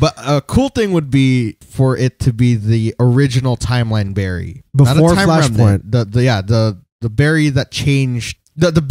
But a cool thing would be for it to be the original timeline Barry. Before Flashpoint. The Barry that changed. The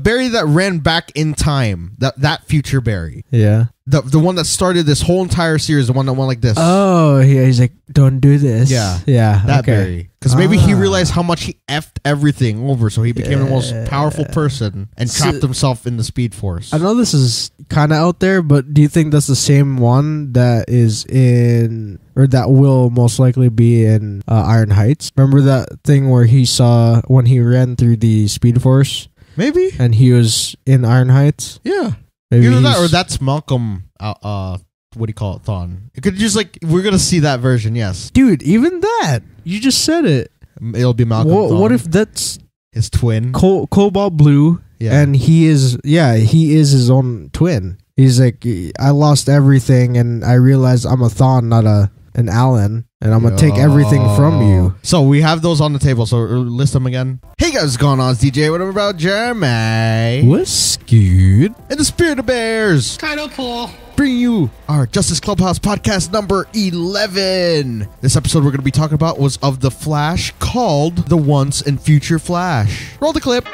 Barry that ran back in time. That future Barry. Yeah. The one that started this whole entire series, the one that went like this. Oh, yeah, he's like, don't do this. Yeah. Yeah. That Barry. Because maybe he realized how much he effed everything over, so he became the most powerful person and trapped himself in the Speed Force. I know this is kind of out there, but do you think that's the same one that is in, or that will most likely be in Iron Heights? Remember that thing where he saw when he ran through the Speed Force? Maybe. And he was in Iron Heights? Yeah. Maybe either that or that's Malcolm, what do you call it, Thawne. It could just we're going to see that version, yes. Dude, even that. You just said it. It'll be Malcolm Thawne. What if that's his twin? Cobalt Blue, and he is his own twin. He's like, I lost everything and I realized I'm a Thawne, not an Alan. And I'm going to take everything from you. So we have those on the table. So list them again. Hey guys, what's going on? It's DJ. What about Jeremy? What's good? In the spirit of bears. Kind of cool. Bring you our Justice Clubhouse Podcast number 11. This episode we're going to be talking about was of the Flash called The Once and Future Flash. Roll the clip.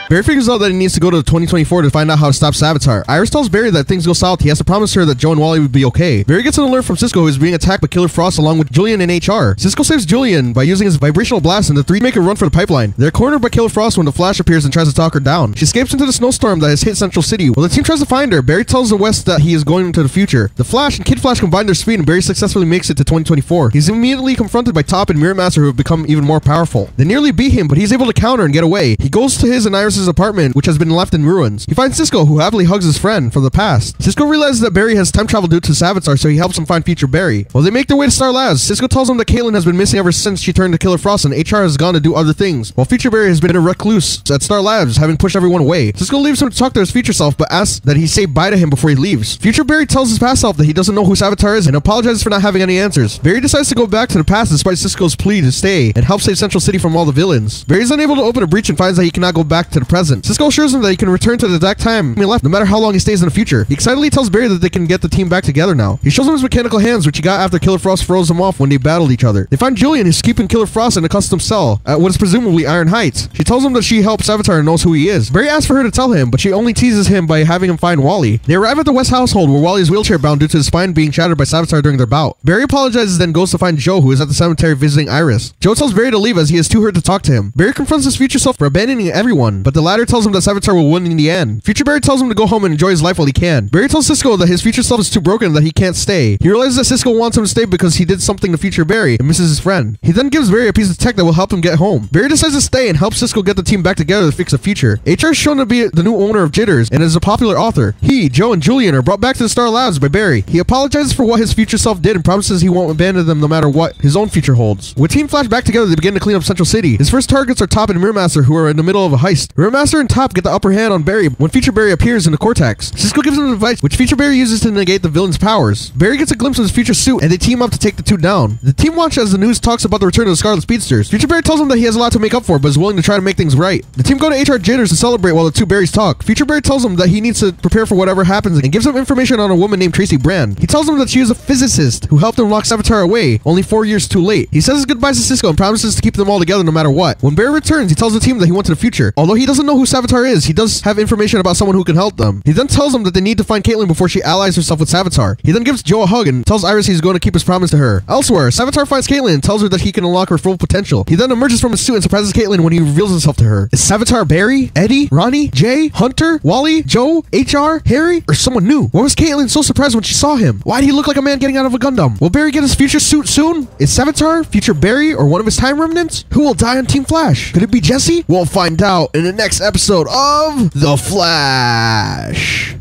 Barry figures out that he needs to go to 2024 to find out how to stop Savatar. Iris tells Barry that things go south. He has to promise her that Joe and Wally would be okay. Barry gets an alert from Cisco, who is being attacked by Killer Frost along with Julian and HR. Cisco saves Julian by using his vibrational blast, and the three make a run for the pipeline. They're cornered by Killer Frost when the Flash appears and tries to talk her down. She escapes into the snowstorm that has hit Central City. While the team tries to find her, Barry tells the West that he is going into the future. The Flash and Kid Flash combine their speed, and Barry successfully makes it to 2024. He's immediately confronted by Top and Mirror Master, who have become even more powerful. They nearly beat him, but he's able to counter and get away. He goes to his and Iris's apartment, which has been left in ruins. He finds Cisco, who happily hugs his friend from the past. Cisco realizes that Barry has time travel due to Savatar, so he helps him find future Barry. While they make their way to Star Labs, Cisco tells him that Caitlin has been missing ever since she turned to Killer Frost, and HR has gone to do other things, while future Barry has been a recluse at Star Labs, having pushed everyone away. Cisco leaves him to talk to his future self, but asks that he say bye to him before he leaves. Future Barry tells his past self that he doesn't know who Savatar is and apologizes for not having any answers. Barry decides to go back to the past despite Cisco's plea to stay and help save Central City from all the villains. Barry's unable to open a breach and finds that he cannot go back to the present. Cisco assures him that he can return to the exact time he left, no matter how long he stays in the future. He excitedly tells Barry that they can get the team back together now. He shows him his mechanical hands, which he got after Killer Frost froze them off when they battled each other. They find Julian, who's keeping Killer Frost in a custom cell at what is presumably Iron Heights. She tells him that she helped Savatar and knows who he is. Barry asks for her to tell him, but she only teases him by having him find Wally. They arrive at the West household, where Wally is wheelchair bound due to his spine being shattered by Savatar during their bout. Barry apologizes, then goes to find Joe, who is at the cemetery visiting Iris. Joe tells Barry to leave as he is too hurt to talk to him. Barry confronts his future self for abandoning everyone, but the latter tells him that Savatar will win in the end. Future Barry tells him to go home and enjoy his life while he can. Barry tells Cisco that his future self is too broken and that he can't stay. He realizes that Cisco wants him to stay because he did something to future Barry and misses his friend. He then gives Barry a piece of tech that will help him get home. Barry decides to stay and help Cisco get the team back together to fix the future. HR is shown to be the new owner of Jitters and is a popular author. He, Joe, and Julian are brought back to the Star Labs by Barry. He apologizes for what his future self did and promises he won't abandon them no matter what his own future holds. With Team Flash back together, they begin to clean up Central City. His first targets are Top and Mirror Master, who are in the middle of a heist. Mirror Master and Top get the upper hand on Barry when future Barry appears in the Cortex. Cisco gives him an advice, which future Barry uses to negate the villain's powers. Barry gets a glimpse of his future suit, and they team up to take the two down. The team watch as the news talks about the return of the Scarlet Speedsters. Future Barry tells him that he has a lot to make up for, but is willing to try to make things right. The team go to HR Jitters to celebrate while the two Barrys talk. Future Barry tells him that he needs to prepare for whatever happens and gives him information on a woman named Tracy Brand. He tells him that she is a physicist who helped him lock Savatar away, only 4 years too late. He says his goodbyes to Cisco and promises to keep them all together no matter what. When Barry returns, he tells the team that he went to the future. Although he doesn't know who Savatar is, he does have information about someone who can help them. He then tells them that they need to find Caitlin before she allies herself with Savatar. He then gives Joe a hug and tells Iris he's going to keep his promise to her. Elsewhere, Savatar finds Caitlin and tells her that he can unlock her full potential. He then emerges from his suit and surprises Caitlin when he reveals himself to her. Is Savatar Barry, Eddie, Ronnie, Jay, Hunter, Wally, Joe, HR, Harry, or someone new? Why was Caitlin so surprised when she saw him? Why did he look like a man getting out of a Gundam? Will Barry get his future suit soon? Is Savatar future Barry or one of his time remnants? Who will die on Team Flash? Could it be Jesse? We'll find out in the next episode of The Flash.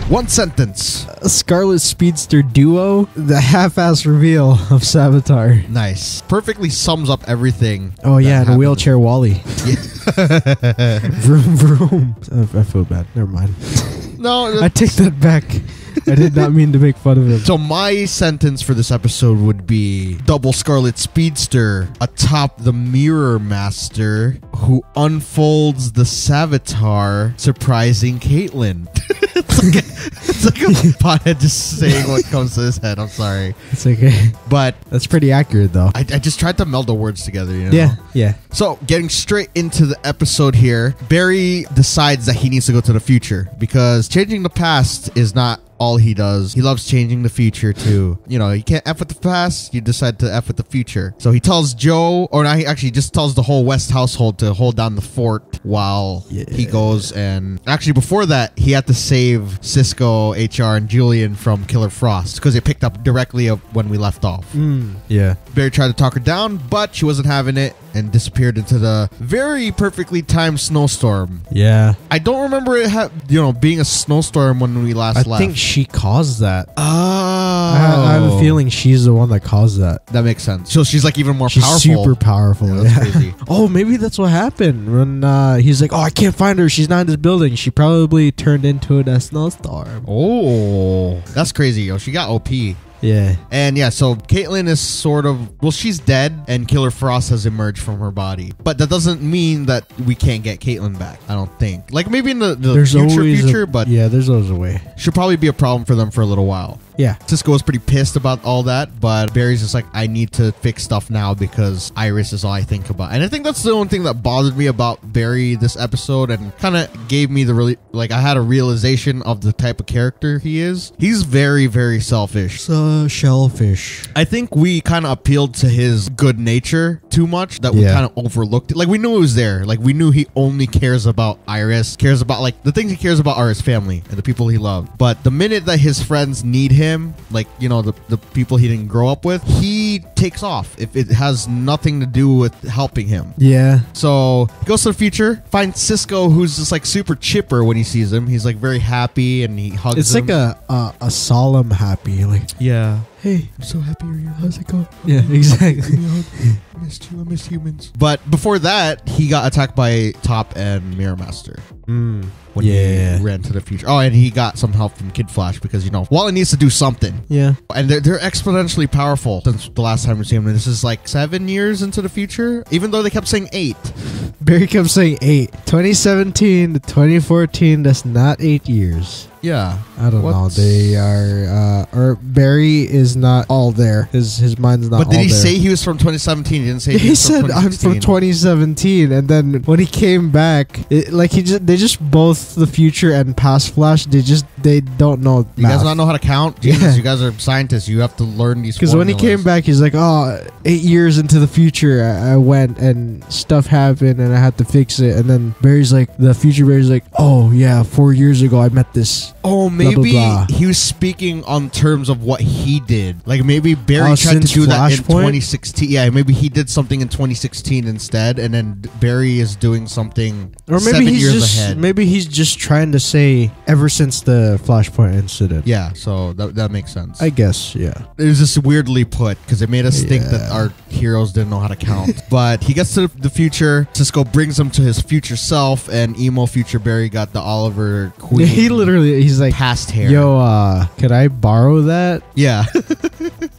One sentence. A Scarlet Speedster duo, the half-ass reveal of Savatar. Nice. Perfectly sums up everything. Oh yeah, and a wheelchair Wally. Yeah. Vroom vroom. I feel bad. Never mind. No, I take that back. I did not mean to make fun of him. So my sentence for this episode would be double Scarlet Speedster atop the Mirror Master who unfolds the Savatar, surprising Caitlyn. It's like a pothead just saying what comes to his head. I'm sorry. It's okay. But that's pretty accurate, though. I just tried to meld the words together, you know? Yeah, yeah. So, getting straight into the episode here, Barry decides that he needs to go to the future because changing the past is not all he does. He loves changing the future too. You know, you can't F with the past, you decide to F with the future. So he tells Joe, or not, he actually just tells the whole West household to hold down the fort while he goes. And actually before that, he had to save Cisco, HR, and Julian from Killer Frost because they picked up directly when we left off. Yeah. Barry tried to talk her down, but she wasn't having it and disappeared into the very perfectly timed snowstorm. Yeah. I don't remember it being a snowstorm when we last left. I think she caused that. Oh. I have a feeling she's the one that caused that. That makes sense. So she's like even more she's powerful. Super powerful. Yeah, that's crazy. Oh, maybe that's what happened when he's like, oh, I can't find her. She's not in this building. She probably turned into a snowstorm. Oh, that's crazy. Yo, she got OP. Yeah. And yeah, so Caitlyn is sort of, well, she's dead and Killer Frost has emerged from her body. But that doesn't mean that we can't get Caitlyn back, I don't think. Like maybe in the future, but yeah, there's always a way. Should probably be a problem for them for a little while. Yeah. Cisco was pretty pissed about all that, but Barry's just like, I need to fix stuff now because Iris is all I think about. And I think that's the only thing that bothered me about Barry this episode and kind of gave me I had a realization of the type of character he is. He's very, very selfish. So shellfish. I think we kind of appealed to his good nature too much that we kind of overlooked it. Like we knew it was there. Like we knew he only cares about Iris, cares about like the things he cares about are his family and the people he loved. But the minute that his friends need him, like, you know, the people he didn't grow up with, he takes off if it has nothing to do with helping him. Yeah. So he goes to the future, finds Cisco, who's just like super chipper when he sees him. He's like very happy and he hugs him. It's like a solemn happy, like, yeah. Hey, I'm so happy you're here. How's it going? Yeah, exactly. I missed you. I miss humans. But before that, he got attacked by Top and Mirror Master. When he ran to the future. Oh, and he got some help from Kid Flash because, you know, Wally needs to do something. Yeah. And they're exponentially powerful since the last time we see him. And this is like 7 years into the future, even though they kept saying 8. Barry kept saying 8. 2017 to 2014, that's not 8 years. Yeah. I don't know. They are, or Barry is not all there. His mind's not all there. But did he say he was from 2017? He didn't say he said, I'm from 2017. And then when he came back, they just both the future and past Flash, they don't know You guys not know how to count? Jesus, you guys are scientists. You have to learn these Because when he came back, he's like, 8 years into the future, I went and stuff happened and I had to fix it. And then the future Barry's like, oh yeah, 4 years ago I met this. Oh, maybe blah, blah, blah. he was speaking on terms of what he did. Like maybe Barry tried to do that in 2016. Yeah, maybe he did something in 2016 instead, and then Barry is doing something or maybe 7 years ahead. Maybe he's just trying to say ever since the Flashpoint incident. Yeah, so that makes sense. I guess, yeah. It was just weirdly put because it made us think that our heroes didn't know how to count. But he gets to the future. Cisco brings him to his future self, and emo future Barry got the Oliver Queen. He literally, he's like, past hair. Yo, could I borrow that? Yeah.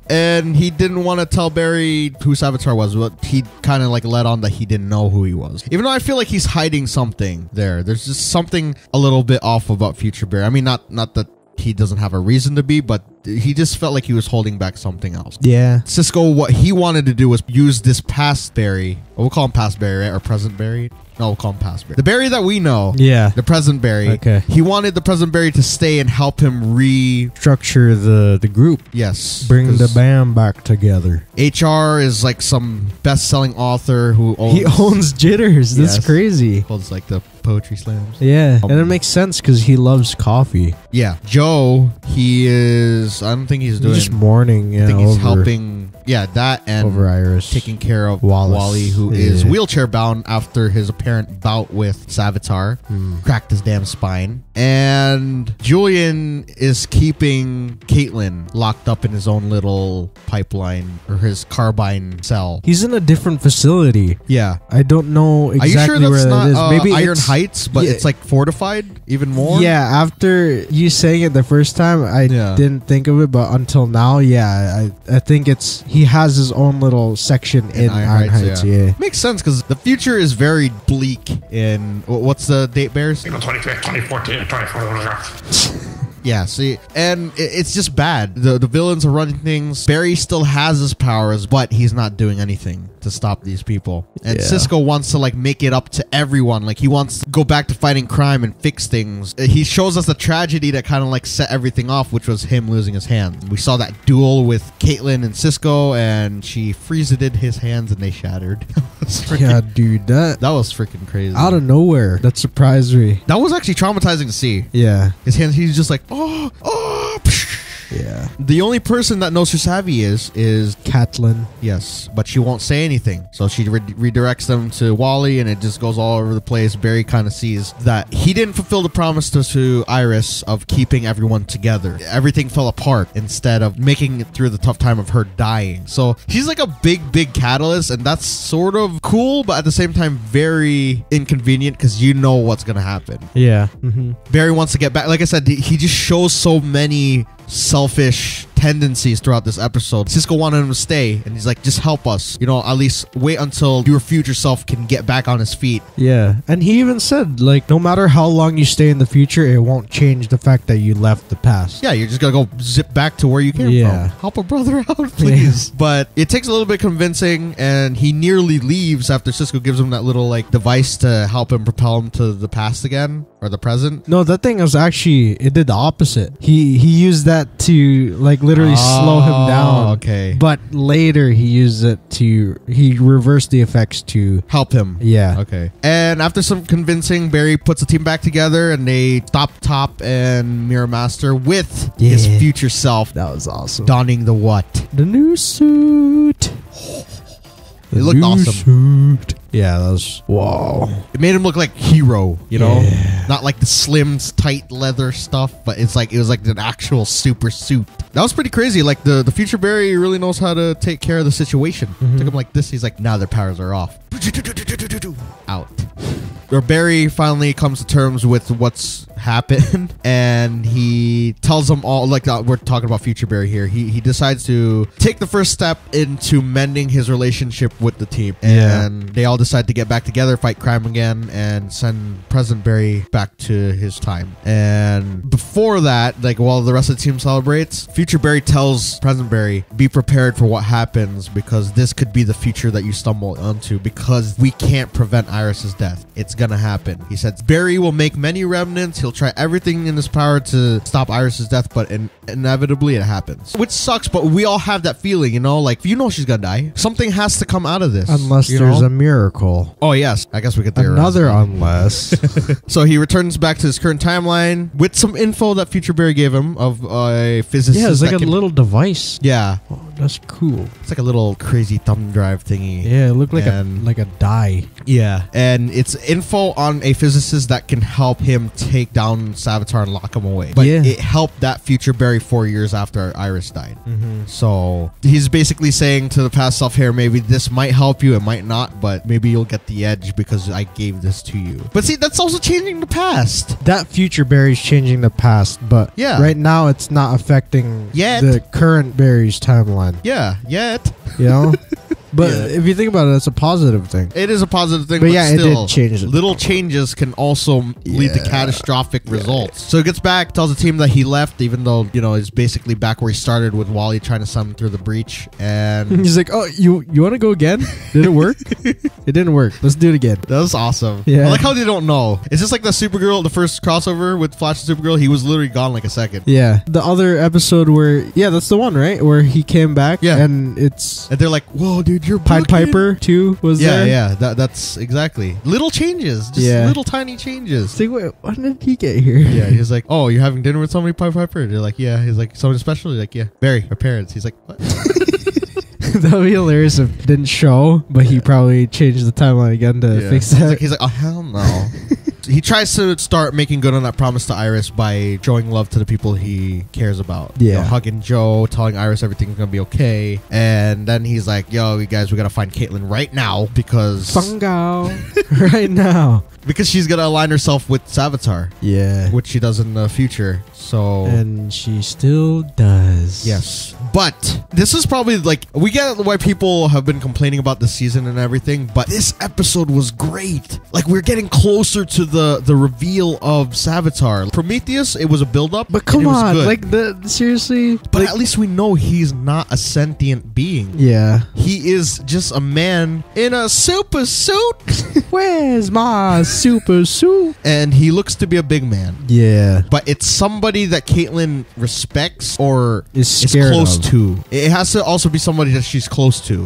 And he didn't want to tell Barry who Savatar was, but he kind of like let on that he didn't know who he was. Even though I feel like he's hiding something there. There's just something a little bit off about future Barry. I mean, not that he doesn't have a reason to be, but he just felt like he was holding back something else. Yeah. Cisco, what he wanted to do was use this past Barry. We'll call him past Barry, right? Or present Barry. No, we'll call him past Barry. The Barry that we know. Yeah. The present Barry. Okay. He wanted the present Barry to stay and help him structure the group. Yes. Bring the band back together. HR is like some best-selling author who owns... He owns Jitters. That's crazy. Holds like the poetry slams. Yeah. And it makes sense because he loves coffee. Yeah. Joe, he is... I don't think he's doing... He's just mourning. Yeah, I think he's helping Yeah, that and over Iris. taking care of Wallace. Wally, who is wheelchair bound after his apparent bout with Savatar. Cracked his damn spine. And Julian is keeping Caitlin locked up in his own little pipeline or his carbine cell. He's in a different facility. Yeah. I don't know exactly Are you sure where that's that is. not Maybe Iron it's Heights, but it's like fortified even more? Yeah, after you saying it the first time, I didn't think of it, but until now, I think it's he has his own little section in Iron Heights. Yeah. Makes sense because the future is very bleak. In what's the date, Bears? April 25th, 2014, 2014. Yeah, see, and it's just bad. The villains are running things. Barry still has his powers, but he's not doing anything to stop these people. And Cisco wants to like make it up to everyone. Like he wants to go back to fighting crime and fix things. He shows us the tragedy that kind of like set everything off, which was him losing his hands. We saw that duel with Caitlin and Cisco, and she freezed his hands and they shattered. Yeah, dude, that was freaking crazy. Out of nowhere, that surprised me. That was actually traumatizing to see. Yeah, his hands. He's just like, oh. Yeah. The only person that knows who Savvy is Caitlin. Yes, but she won't say anything. So she redirects them to Wally, and it just goes all over the place. Barry kind of sees that he didn't fulfill the promise to Iris of keeping everyone together. Everything fell apart instead of making it through the tough time of her dying. So she's like a big catalyst, and that's sort of cool, but at the same time very inconvenient because you know what's gonna happen. Yeah. Barry wants to get back. Like I said, he just shows so many selfish tendencies throughout this episode. Cisco wanted him to stay, and he's like, just help us, at least wait until your future self can get back on his feet. Yeah, and he even said, like, no matter how long you stay in the future, it won't change the fact that you left the past. Yeah, you're just gonna go zip back to where you came from. Help a brother out, please. But it takes a little bit convincing, and he nearly leaves after Cisco gives him that little like device to help him propel him to the past again, or the present. No, that thing was actually, it did the opposite. He used that to like literally slow him down. Okay. But later he used it to, he reversed the effects to help him. Yeah. Okay. And after some convincing, Barry puts the team back together, and they stop Top and Mirror Master with his future self. That was awesome. Donning the what? The new suit. It looked awesome. Suit. Yeah, that was wow. It made him look like Hero, not like the slim, tight leather stuff, but it was like an actual super suit. That was pretty crazy. Like the future Barry really knows how to take care of the situation. Took him like this. He's like, now their powers are off. Out. Or Barry finally comes to terms with what's happened, and he tells them all, like we're talking about future Barry here. He decides to take the first step into mending his relationship with the team, and they all decide to get back together, fight crime again, and send present Barry back to his time. And before that, like while the rest of the team celebrates, future Barry tells present Barry, be prepared for what happens, because this could be the future that you stumble onto, because we can't prevent Iris's death. It's gonna happen. He said Barry will make many remnants. He'll try everything in his power to stop Iris's death, but inevitably it happens. Which sucks, but we all have that feeling, like she's gonna die. Something has to come out of this. Unless there's a miracle. Oh yes, I guess we could theorize. Another unless. So he returns back to his current timeline with some info that future Barry gave him of a physicist. Yeah, it's like a little device. Yeah. Oh, that's cool. It's like a little crazy thumb drive thingy. Yeah, it looked like a die. Yeah, and it's info on a physicist that can help him take down Savatar and lock him away. But it helped that future Barry 4 years after Iris died. So he's basically saying to the past self here, maybe this might help you, it might not, but maybe you'll get the edge because I gave this to you. But see, that's also changing the past. That future Barry's changing the past, but right now it's not affecting the current Barry's timeline. Yeah, yet. But if you think about it, it's a positive thing. It is a positive thing, but still, it did change it. Little changes can also lead to catastrophic results. So he gets back, tells the team that he left, even though, he's basically back where he started with Wally trying to summon through the breach. And he's like, oh, you want to go again? Did it work? It didn't work. Let's do it again. That was awesome. Yeah. I like how they don't know. It's just like the Supergirl, the first crossover with Flash and Supergirl. He was literally gone like a second. Yeah. The other episode where, that's the one, right? Where he came back. Yeah. And they're like, whoa, dude, you're Pied Piper too was there. Yeah. That's exactly. Little changes. Just little tiny changes. It's like, wait, when did he get here? Yeah. He's like, oh, you're having dinner with somebody, Pied Piper? They're like, yeah. He's like, someone special? He's like, yeah. Barry, our parents. He's like, what? That would be hilarious if it didn't show, but he probably changed the timeline again to fix that. He's like, oh, hell no. He tries to start making good on that promise to Iris by showing love to the people he cares about. Yeah. You know, hugging Joe, telling Iris everything's going to be okay. And then he's like, yo, you guys, we got to find Caitlin right now because... Fungo. Right now. Because she's going to align herself with Savatar. Yeah. Which she does in the future. So... And she still does. Yes. But this is probably like... We get why people have been complaining about the season and everything, but this episode was great. Like, we're getting closer to the reveal of Savatar. Prometheus, it was a build-up. But come and it was on. good. Like, seriously? But like, at least we know he's not a sentient being. Yeah. He is just a man in a super suit. Where's my super suit? And he looks to be a big man. Yeah. But it's somebody that Caitlin respects or Is scared close of. to. It has to also be somebody that she's close to.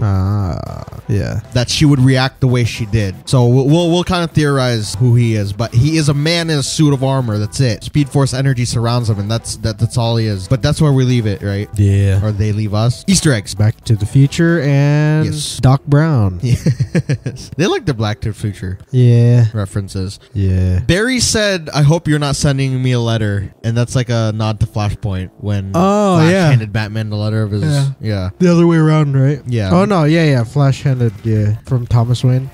Yeah. That she would react the way she did. So we'll kind of theorize who he is. But he is a man in a suit of armor. That's it. Speed Force energy surrounds him, and that's all he is. But that's where we leave it, right? Yeah. Or they leave us. Easter eggs. Back to the Future and Yes. Doc Brown. Yes. They like the Black to the Future Yeah. references. Yeah. Barry said, I hope you're not sending me a letter. And that's like a nod to Flashpoint when Flash handed Batman the letter of his... Yeah. The other way around, right? Yeah. Oh, no. Yeah. Flash handed, from Thomas Wayne.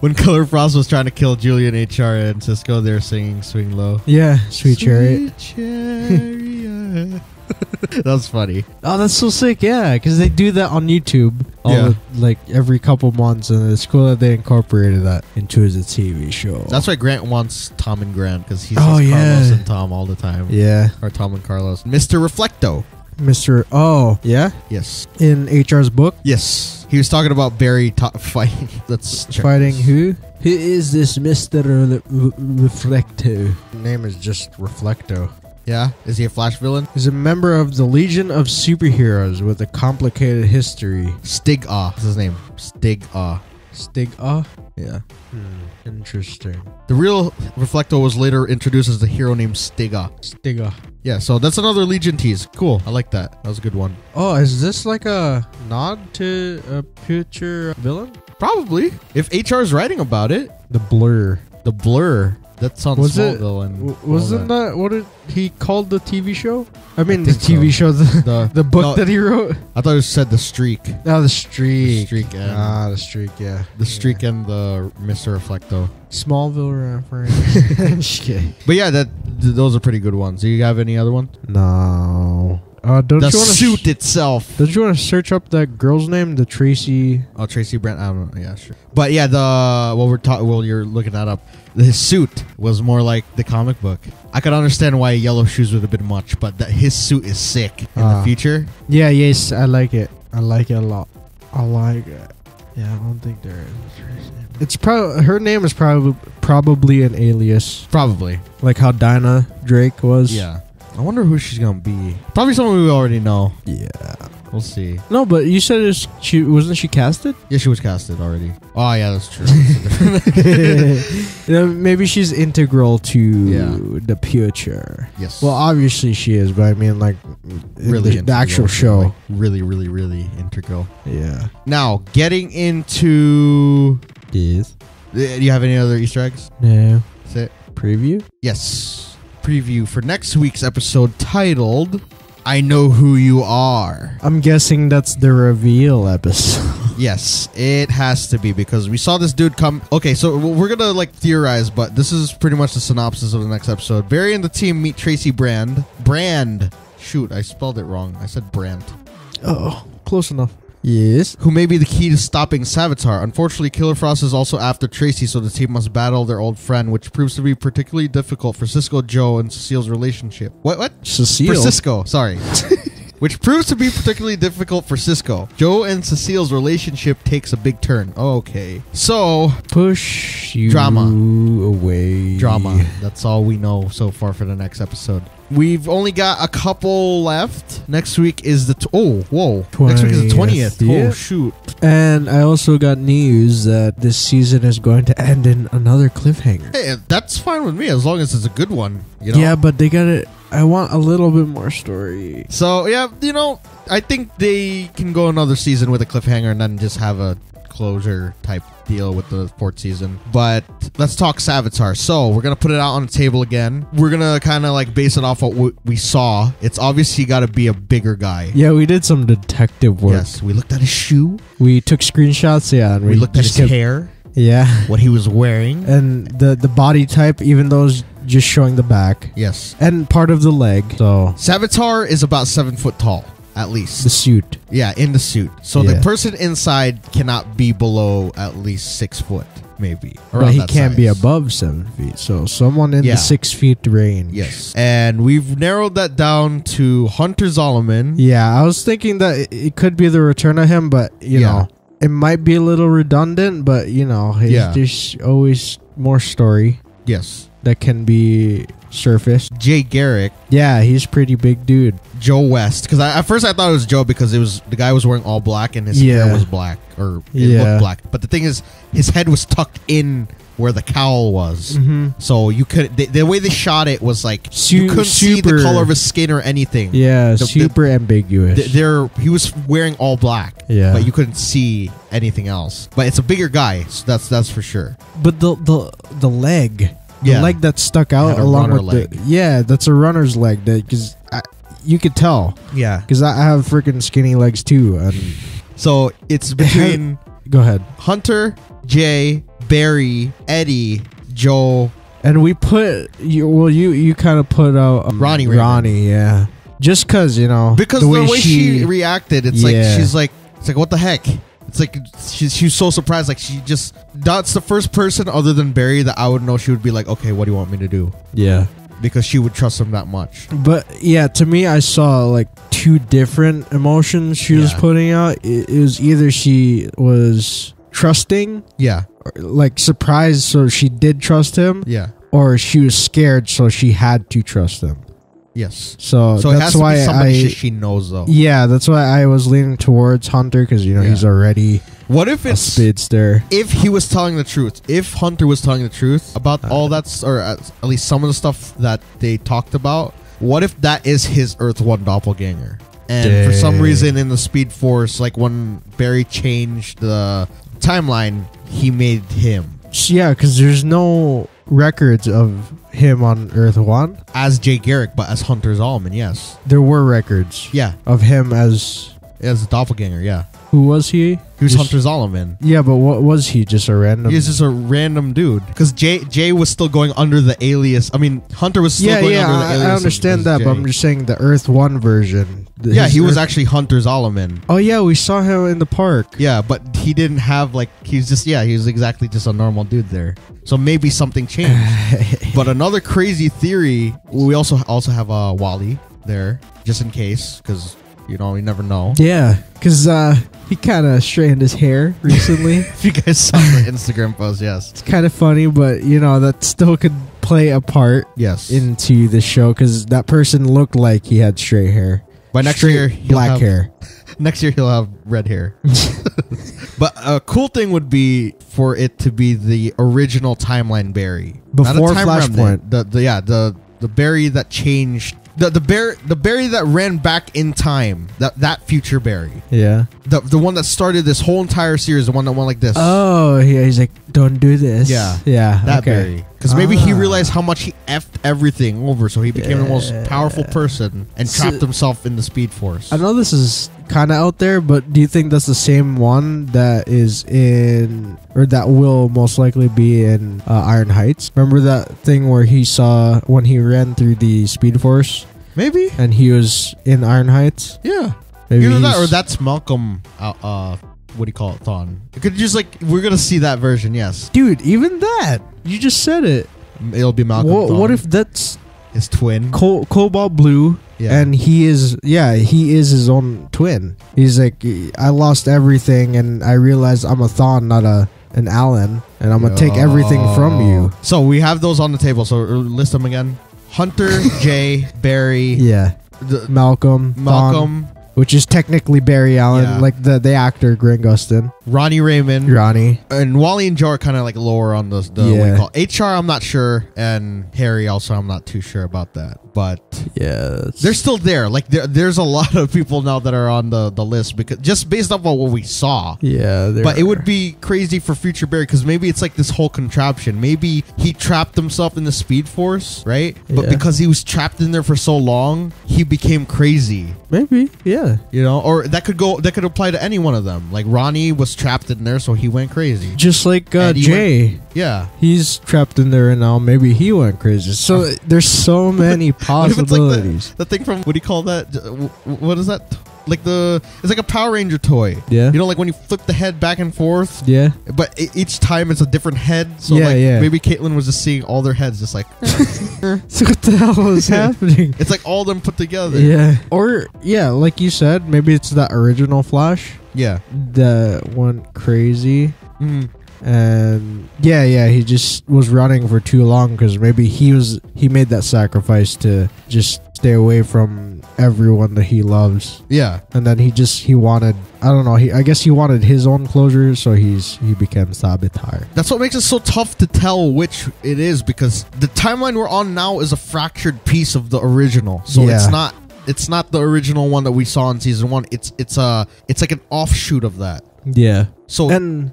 When Killer Frost was trying to kill Julian HR and Cisco, they were singing Swing Low. Yeah. Sweet Chariot. Chariot. That was funny. Oh, that's so sick. Yeah. Because they do that on YouTube. Every couple months. And it's cool that they incorporated that into the TV show. That's why Grant wants Tom and Grant, because he says Oh, Carlos yeah. and Tom all the time. Yeah. Or Tom and Carlos. Mr. Reflecto. Mr. Oh, yeah? Yes. In HR's book? Yes. He was talking about Barry fighting. Let's check Fighting this. who? Who is this Mr. Reflecto? Name is just Reflecto. Yeah? Is he a Flash villain? He's a member of the Legion of Superheroes with a complicated history. Stig-Ah is his name. Stig-Ah. Stig-Ah? Yeah. Interesting. The real Reflecto was later introduced as the hero named Stig-Ah. Stig-Ah. Yeah, so that's another Legion tease. Cool. I like that. That was a good one. Oh, is this like a nod to a future villain? Probably. If HR is writing about it. The Blur. The Blur. That's on Was it? Smallville and Wasn't that what he called the TV show? I mean, I the think TV show, the book no, that he wrote. I thought it said The Streak. Oh, the Streak. The Streak and The Streak, yeah. The Streak and the Mr. Reflecto. Smallville reference. Just kidding. But yeah, those are pretty good ones. Do you have any other one? No. Don't The you want suit itself. Don't you want to search up that girl's name, the Tracy? Oh, Tracy Brent. I don't know. Yeah, sure. But yeah, while you're looking that up, his suit was more like the comic book. I could understand why yellow shoes would have been much, but his suit is sick in the future. Yeah, yes, I like it. I like it a lot. I like it. Yeah, I don't think there is. It's probably her name is probably an alias, Probably. like how Dinah Drake was. Yeah. I wonder who she's gonna be. Probably someone we already know. Yeah. We'll see. No, but you said wasn't she casted? Yeah, she was casted already. Oh yeah, that's true. Maybe she's integral to the future. Yes. Well, obviously she is, but I mean, like, really the actual integral, show. like, really, really, really integral. Yeah. Now, getting into... Yes. Do you have any other Easter eggs? No. That's it? Preview? Yes. Preview for next week's episode titled, I Know Who You Are. I'm guessing that's the reveal episode. Yes, it has to be because we saw this dude come. Okay, so we're gonna like theorize, but this is pretty much the synopsis of the next episode. Barry and the team meet Tracy Brand. Shoot, I spelled it wrong. I said Brandt. Oh, close enough. Yes. Who may be the key to stopping Savatar. Unfortunately, Killer Frost is also after Tracy, so the team must battle their old friend, which proves to be particularly difficult for Cisco, Joe, and Cecile's relationship. What? Cecile. For Cisco, sorry. Which proves to be particularly difficult for Cisco. Joe and Cecile's relationship takes a big turn. Okay. So, push you Drama. away. Drama. That's all we know so far for the next episode. We've only got a couple left. Next week is the... Next week is the 20th. Yeah. Oh, shoot. And I also got news that this season is going to end in another cliffhanger. Hey, that's fine with me as long as it's a good one. You know? Yeah, but they gotta... I want a little bit more story. So, yeah, I think they can go another season with a cliffhanger and then just have a closure type deal with the 4th season. But let's talk Savatar. So we're gonna put it out on the table again. We're gonna kind of like base it off what we saw. It's obviously got to be a bigger guy. Yeah, we did some detective work. Yes, we looked at his shoe. We took screenshots. Yeah, and We looked at his hair. Yeah, What he was wearing. and the body type, even though it's just showing the back Yes. and part of the leg. So Savatar is about 7 foot tall, at least. the suit. Yeah, in the suit. So Yeah. the person inside cannot be below at least 6 foot, maybe. But around he that can't be size. above 7 feet. So someone in Yeah. the 6 feet range. Yes. And we've narrowed that down to Hunter Zolomon. Yeah, I was thinking that it could be the return of him, but you know, it might be a little redundant. But there's always more story Yes. that can be surfaced. Jay Garrick. Yeah, he's pretty big dude. Joe West. Because at first I thought it was Joe because the guy was wearing all black and his hair was black. Or it looked black. But the thing is, his head was tucked in where the cowl was. Mm-hmm. So you could... The way they shot it was like... you couldn't see super- the color of his skin or anything. Yeah, super ambiguous. He was wearing all black. Yeah. But you couldn't see anything else. But it's a bigger guy. So that's for sure. But the leg... The Yeah. leg that stuck out Had a along runner with leg. that's a runner's leg. Because you could tell. Yeah. Because I have freaking skinny legs too. And So it's between go ahead. Hunter, Jay, Barry, Eddie, Joe. And we put you kind of put out Ronnie Raymond. Ronnie, yeah. Just because Because the way she reacted, it's like she's like, what the heck? It's like she's so surprised. Like that's the first person other than Barry that I would know she would be like, okay, what do you want me to do? Yeah. Because she would trust him that much. But yeah, to me, I saw like two different emotions she was putting out. It was either she was trusting, Yeah. or, like surprised, so she did trust him, Yeah. or she was scared, so she had to trust him. Yes. So it that's has to why be somebody she knows though. Yeah, that's why I was leaning towards Hunter because he's already What if a it's speedster. if he was telling the truth? If Hunter was telling the truth about all that, or at least some of the stuff that they talked about, what if that is his Earth 1 doppelganger? And for some reason in the Speed Force, like when Barry changed the timeline, he made him Yeah, because there's no records of him on Earth 1. as Jay Garrick, but as Hunter Zolomon. Yes. There were records Yeah. of him as... As a doppelganger. Yeah. Who was he? He was Just- Hunter Zolomon. Yeah, but what was he? Just a random... He was just a random dude. Because Jay was still going under the alias. I mean, Hunter was still going under the alias. I understand as that, but Jay. I'm just saying the Earth 1 version. Yeah, His he was Earth- actually Hunter Zolomon. Oh, yeah, we saw him in the park. Yeah, but he didn't have he was exactly just a normal dude there. So maybe something changed. But another crazy theory, we also have Wally there, just in case, because, you never know. Yeah, because he kind of straightened his hair recently. If you guys saw the Instagram post, yes. It's kind of funny, but, that still could play a part Yes. into the show because that person looked like he had straight hair. By next Straight year, he'll black have- hair. Next year, he'll have red hair. But a cool thing would be for it to be the original timeline Barry. Not a Before time Flashpoint. remnant. The Barry that changed... The Barry that ran back in time. That future Barry. Yeah. The one that started this whole entire series. The one that went like this. Oh, yeah, he's like, don't do this. Yeah. Yeah. That okay. Barry. Because maybe he realized how much he effed everything over, so he became the most powerful person and trapped himself in the Speed Force. I know this is kind of out there, but do you think that's the same one that is in, or that will most likely be in Iron Heights? Remember that thing where he saw when he ran through the Speed Force Maybe. and he was in Iron Heights? Yeah. Maybe Either that he's- or that's Malcolm. What do you call it? Thon. It could just we're gonna see that version. Yes. Dude, even that. You just said it. It'll be Malcolm. What Thon, if that's his twin? Cobalt Blue? Yeah. And he is his own twin. He's like, I lost everything and I realized I'm a Thon, not an Allen, and I'm gonna take everything from you. So we have those on the table. So list them again. Hunter, Jay, Barry, Yeah. Malcolm. Malcolm, Thon, which is technically Barry Allen, Yeah. like the actor Grant Gustin. Ronnie Raymond, Ronnie. and Wally and Joe are kind of like lower on the what do Yeah. you call it? HR. I'm not sure, and Harry also. I'm not too sure about that, but Yeah. they're still there. Like there's a lot of people now that are on the list because just based off of what we saw. Yeah. But it would be crazy for future Barry because maybe it's like this whole contraption. Maybe he trapped himself in the Speed Force, right? But Yeah. because he was trapped in there for so long, he became crazy. Maybe. Yeah. You know, or that could apply to any one of them. Like Ronnie was trapped in there, so he went crazy. Just like And he Jay. Yeah. He's trapped in there and now maybe he went crazy. So there's so many What if it's like possibilities. the thing from, what do you call that? What is that? Like it's like a Power Ranger toy. Yeah. You know, like when you flip the head back and forth. Yeah. But each time it's a different head. So Yeah, like yeah. maybe Caitlin was just seeing all their heads just like So what the hell is happening? it's like all of them put together. Yeah. Or, yeah, like you said, maybe it's that original Flash Yeah. that went crazy. Mm. And yeah, he just was running for too long because maybe he made that sacrifice to just stay away from everyone that he loves. Yeah. And then he wanted, I don't know, I guess he wanted his own closure, so he became Savatar. That's what makes it so tough to tell which it is because the timeline we're on now is a fractured piece of the original. So Yeah. it's not the original one that we saw in season 1. It's like an offshoot of that. Yeah. So And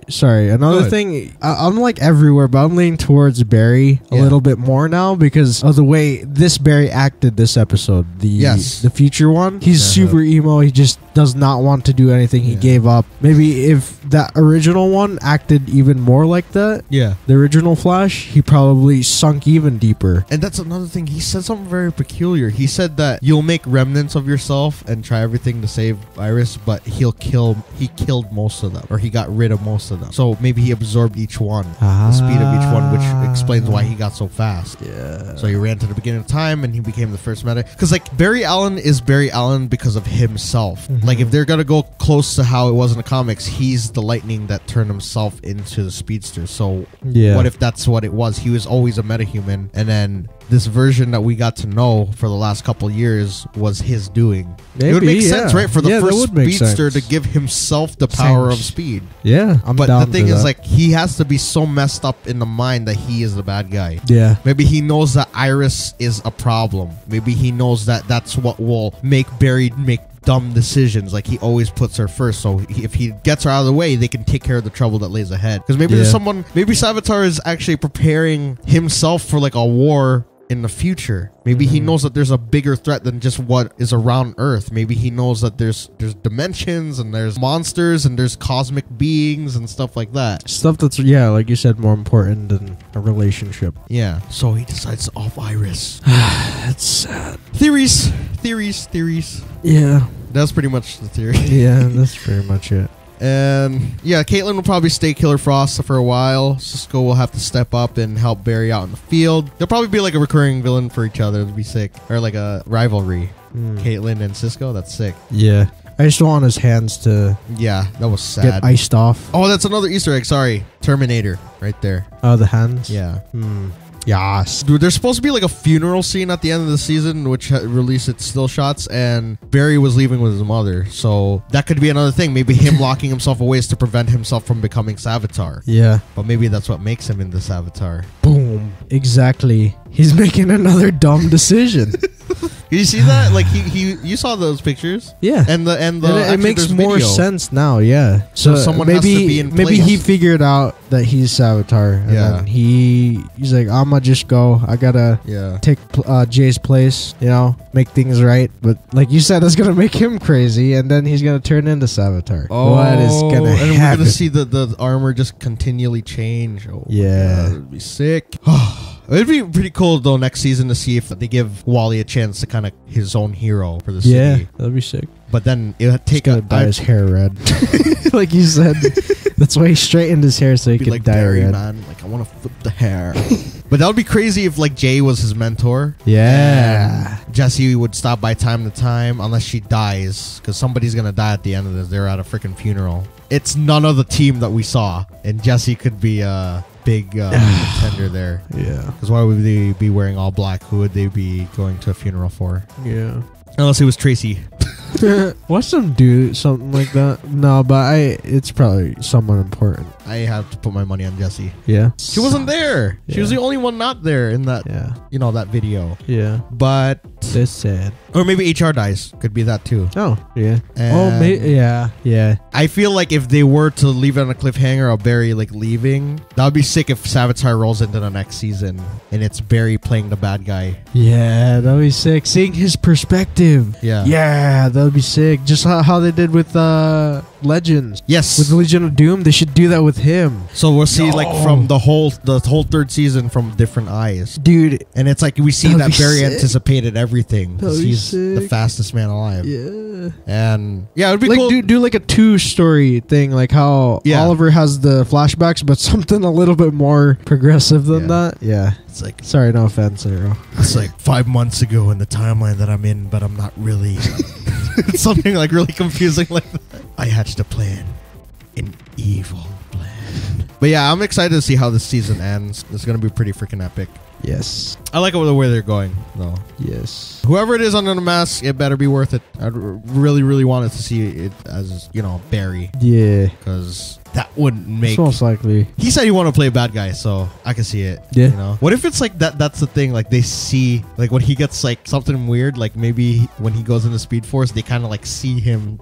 sorry, another Good. thing, I'm like everywhere, but I'm leaning towards Barry a Yeah. little bit more now because of the way this Barry acted this episode. Yes. The future one, he's Uh-huh. super emo. He just does not want to do anything. He Yeah. gave up. Maybe if that original one acted even more like that, yeah. the original Flash, he probably sunk even deeper. And that's another thing. He said something very peculiar. He said that you'll make remnants of yourself and try everything to save Iris, but he killed most of them, or he got rid of most of them. So maybe he absorbed each one, the speed of each one, which explains why he got so fast. Yeah. So he ran to the beginning of time and he became the first medic. Because like Barry Allen is Barry Allen because of himself. Like if they're gonna go close to how it was in the comics, he's the lightning that turned himself into the speedster. So Yeah. what if that's what it was? He was always a metahuman, and then this version that we got to know for the last couple years was his doing. It would Maybe, make sense, yeah. right? For the Yeah, that first would make speedster sense. to give himself the power of Sense. speed. Yeah. I'm But down the thing for is, that. like, he has to be so messed up in the mind that he is the bad guy. Yeah. Maybe he knows that Iris is a problem. Maybe he knows that that's what will make Barry make dumb decisions. Like he always puts her first. So if he gets her out of the way, they can take care of the trouble that lays ahead. Because maybe there's Yeah. someone, maybe Savatar is actually preparing himself for like a war in the future. Maybe he knows that there's a bigger threat than just what is around Earth. Maybe he knows that there's dimensions and there's monsters and there's cosmic beings and stuff like that. Stuff that's, yeah, like you said, more important than a relationship. Yeah. So he decides to off Iris. That's sad. Theories. Yeah. That's pretty much the theory. Yeah, that's pretty much it. And yeah, Caitlin will probably stay Killer Frost for a while. Cisco will have to step up and help Barry out in the field. They'll probably be like a recurring villain for each other. It'd be sick. Or like a rivalry. Caitlin and Cisco, that's sick. Yeah. I just don't want his hands to Yeah, that was sad. get iced off. Oh, that's another Easter egg. Sorry. Terminator right there. Oh, the hands? Yeah. Yes. Dude, there's supposed to be like a funeral scene at the end of the season, which released its still shots, and Barry was leaving with his mother. So that could be another thing. Maybe him locking himself away is to prevent himself from becoming Savatar. Yeah. But maybe that's what makes him into Savatar. Boom. Exactly. He's making another dumb decision. Did you see that? Like you saw those pictures? Yeah. And it it makes more sense now, yeah. So someone has to be in maybe he place. figured out that he's Savatar. And Yeah. then he's like, I'ma just go. I gotta Yeah. take Jay's place, make things right. But like you said, that's gonna make him crazy, and then he's gonna turn into Savatar. What is gonna and happen? we're gonna see the armor just continually change. Oh, my Yeah. God, it'd be sick. It'd be pretty cool though next season to see if they give Wally a chance to kind of his own hero for the city. Yeah, that'd be sick. But then it would He's take gonna dye his hair red, like you said. That's why he straightened his hair so he be could like dye Barry, red. man. Like I want to flip the hair. But that would be crazy if like Jay was his mentor. Yeah. And Jesse would stop by time to time unless she dies, because somebody's gonna die at the end of this. They're at a freaking funeral. It's none of the team that we saw, and Jesse could be big contender there. Yeah. Because why would they be wearing all black? Who would they be going to a funeral for? Yeah. Unless it was Tracy. Watch them do something like that. No, but it's probably someone important. I have to put my money on Jessie. Yeah. She wasn't there. Yeah. She was the only one not there in that, that video. Yeah. But that's sad. Or maybe HR dies. Could be that too. Oh, yeah. And yeah. I feel like if they were to leave it on a cliffhanger of Barry like leaving, that would be sick if Savatar rolls into the next season and it's Barry playing the bad guy. Yeah, that would be sick. Seeing his perspective. Yeah. Yeah, that would be sick. Just how they did with Legends. Yes. With the Legion of Doom, they should do that with him. So we'll see like from the whole third season from different eyes. Dude. And it's like we see that Barry sick. Anticipated everything. Because he's the fastest man alive. Yeah. And yeah, it would be like, cool. Do like a 2-story thing, like how Oliver has the flashbacks, but something a little bit more progressive than that. Yeah. It's like, sorry, no offense, Arrow. It's like 5 months ago in the timeline that I'm in, but I'm not really. It's something like really confusing like that. I hatched a plan. An evil plan. But yeah, I'm excited to see how this season ends. It's going to be pretty freaking epic. Yes. I like the way they're going, though. Yes. Whoever it is under the mask, it better be worth it. I really, really wanted to see it as, Barry. Yeah. Because that wouldn't make... Most likely. He said he wanted to play a bad guy, so I can see it. Yeah. What if it's like that's the thing, like they see, like when he gets like something weird, like maybe when he goes into Speed Force, they kind of like see him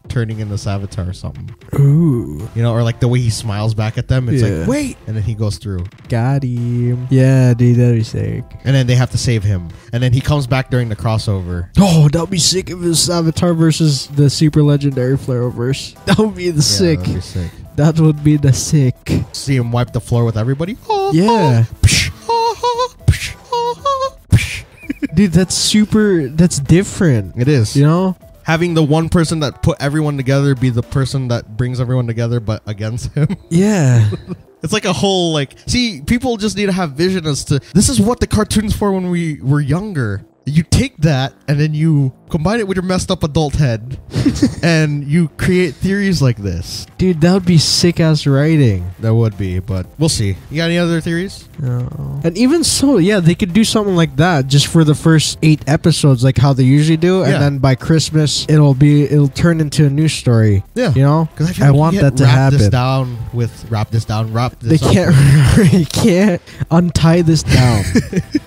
turning into Savatar or something. Ooh. Or like the way he smiles back at them, it's like, wait! And then he goes through. Got him. Yeah, dude, that'd be sick. And then they have to save him. And then he comes back during the crossover. Oh, that'd be sick if it was Savatar versus the Super Legendary Flareverse. That would be the sick. That'd be sick. That would be the sick. See him wipe the floor with everybody. Yeah. Dude, that's different. It is. Having the one person that put everyone together be the person that brings everyone together but against him. Yeah. It's like a whole people just need to have vision as to this is what the cartoon's for when we were younger. You take that and then you combine it with your messed up adult head and you create theories like this. Dude, that would be sick ass writing. That would be, but we'll see. You got any other theories? No. And even so, yeah, they could do something like that just for the first 8 episodes, like how they usually do, and then by Christmas it'll turn into a new story. Yeah. Because I want that to happen. Wrap this down. They can't untie this down.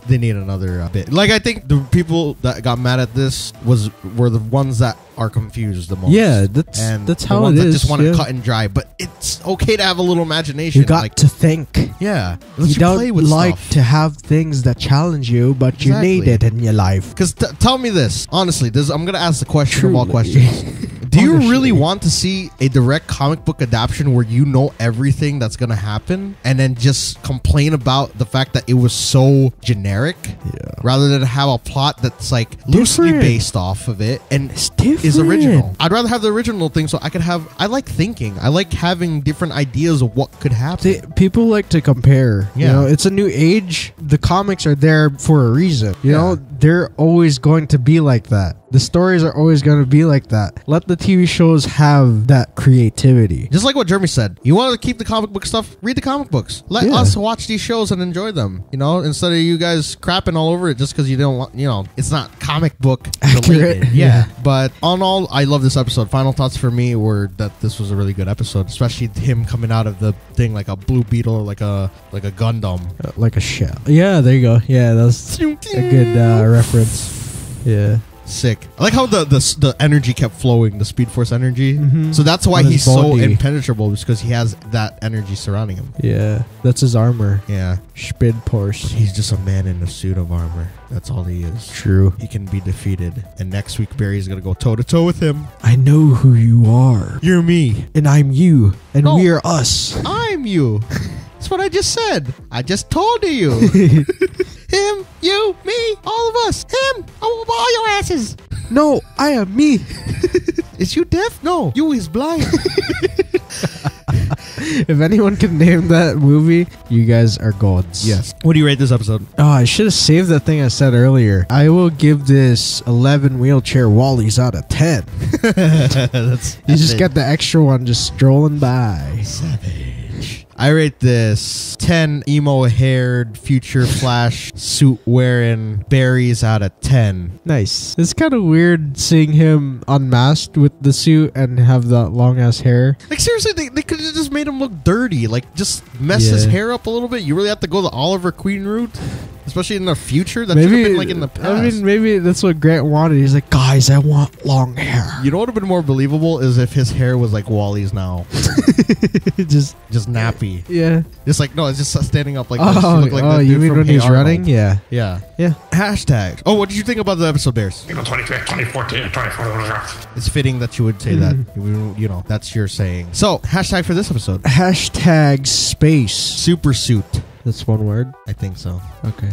They need another bit. Like, I think the people that got mad at this were the ones that are confused the most. Yeah, that's how it is. That just want to cut and dry, but it's okay to have a little imagination. You got to think. Yeah, you don't like to have things that challenge you, but you need it in your life. Because tell me this honestly. I'm gonna ask the question of all questions. Do you really want to see a direct comic book adaptation where you know everything that's gonna happen and then just complain about the fact that it was so generic? Yeah. Rather than have a plot that's like loosely based off of it and is original. I'd rather have the original thing so I like thinking. I like having different ideas of what could happen. People like to compare. Yeah. It's a new age. The comics are there for a reason. You know, they're always going to be like that. The stories are always going to be like that. Let the TV shows have that creativity. Just like what Jeremy said. You want to keep the comic book stuff? Read the comic books. Let us watch these shows and enjoy them. Instead of you guys crapping all over it just because you don't want, it's not comic book related. Yeah. But on all, I love this episode. Final thoughts for me were that this was a really good episode, especially him coming out of the thing like a blue beetle or like a Gundam. Like a shell. Yeah, there you go. Yeah, that's a good reference. Yeah. Sick. I like how the energy kept flowing, the Speed Force energy. Mm-hmm. So that's why he's so impenetrable, because he has that energy surrounding him. Yeah, that's his armor. Yeah. Speed Force. He's just a man in a suit of armor. That's all he is. True. He can be defeated. And next week, Barry's going to go toe-to-toe with him. I know who you are. You're me. And I'm you. And we are us. I'm you. That's what I just said. I just told you. Him, you, me, all of us. Him, all your asses. No, I am me. Is you deaf? No, you is blind. If anyone can name that movie, you guys are gods. Yes. What do you rate this episode? Oh, I should have saved that thing I said earlier. I will give this 11 wheelchair Wallies out of 10. You just got the extra one just strolling by. Savage. I rate this 10 emo-haired future Flash suit wearing berries out of 10. Nice. It's kind of weird seeing him unmasked with the suit and have that long ass hair. Like, seriously, they could have just made him look dirty. Like, just mess his hair up a little bit. You really have to go the Oliver Queen route? Especially in the future? That should have been like in the past. I mean, maybe that's what Grant wanted. He's like, guys, I want long hair. You know what would have been more believable is if his hair was like Wally's now. just nappy. Yeah. Just like, no, it's just standing up like this. You look like oh, that you dude mean from when Hey he's Arnold. running? Yeah. Yeah. Yeah. Hashtag. Oh, what did you think about the episode, Bears? 2014, 2014. It's fitting that you would say that. You know, that's your saying. So, hashtag for this episode. Hashtag space. Super suit. That's one word? I think so. Okay.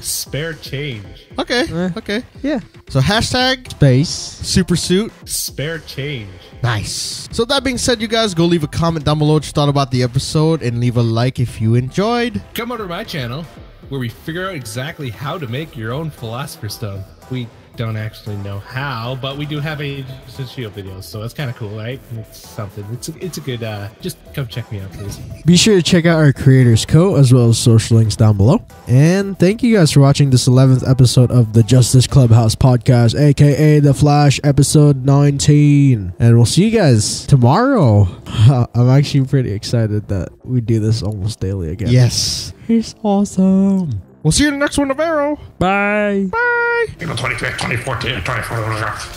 Spare change. Okay. Eh. Okay. Yeah. So, hashtag Space. super suit. Spare change. Nice. So that being said, you guys, go leave a comment down below what you thought about the episode and leave a like if you enjoyed. Come over to my channel where we figure out exactly how to make your own Philosopher's Stone. We don't actually know how, but we do have a tutorial videos, so it's kind of cool, right? It's something. It's a good. Just come check me out, please. Be sure to check out our creators code as well as social links down below. And thank you guys for watching this 11th episode of the Justice Clubhouse Podcast, aka The Flash, episode 19. And we'll see you guys tomorrow. I'm actually pretty excited that we do this almost daily again. Yes. It's awesome. We'll see you in the next one of Arrow. Bye. Bye. 2014, 2014.